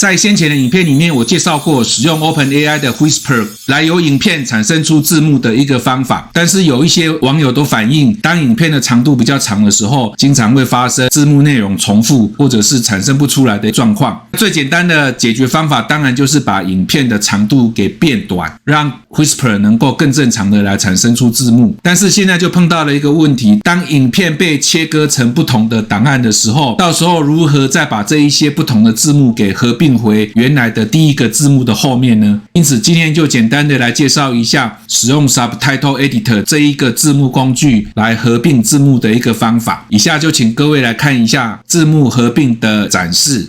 在先前的影片里面，我介绍过使用 OpenAI 的 Whisper 来由影片产生出字幕的一个方法，但是有一些网友都反映，当影片的长度比较长的时候，经常会发生字幕内容重复或者是产生不出来的状况。最简单的解决方法当然就是把影片的长度给变短，让 Whisper 能够更正常的来产生出字幕。但是现在就碰到了一个问题，当影片被切割成不同的档案的时候，到时候如何再把这一些不同的字幕给合并回原来的第一个字幕的后面呢？因此今天就简单的来介绍一下使用 Subtitle Editor 这一个字幕工具来合并字幕的一个方法。以下就请各位来看一下字幕合并的展示。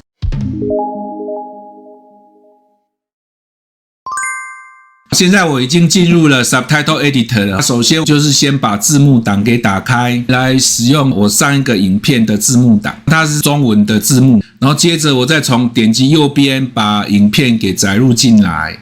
现在我已经进入了 Subtitle Editor 了。首先就是先把字幕档给打开，来使用我上一个影片的字幕档，它是中文的字幕。然后接着我再从点击右边把影片给载入进来。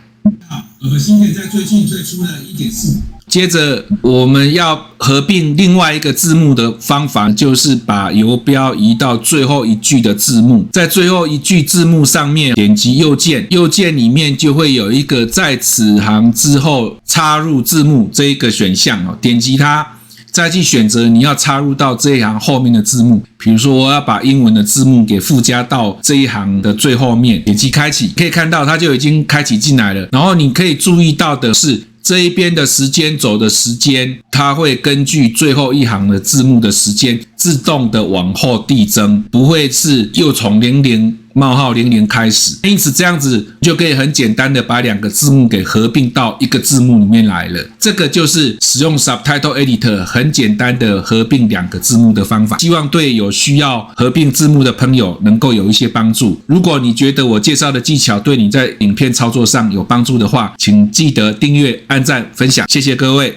核心片在最近推出了 1.4。接着我们要合并另外一个字幕的方法，就是把游标移到最后一句的字幕，在最后一句字幕上面点击右键，右键里面就会有一个在此行之后插入字幕这一个选项，点击它，再去选择你要插入到这一行后面的字幕。比如说我要把英文的字幕给附加到这一行的最后面，点击开启，可以看到它就已经开启进来了。然后你可以注意到的是，这一边的时间轴的时间，它会根据最后一行的字幕的时间自动的往后递增，不会是又从00:00开始。因此这样子就可以很简单的把两个字幕给合并到一个字幕里面来了。这个就是使用 Subtitle Editor 很简单的合并两个字幕的方法，希望对有需要合并字幕的朋友能够有一些帮助。如果你觉得我介绍的技巧对你在影片操作上有帮助的话，请记得订阅、按赞、分享，谢谢各位。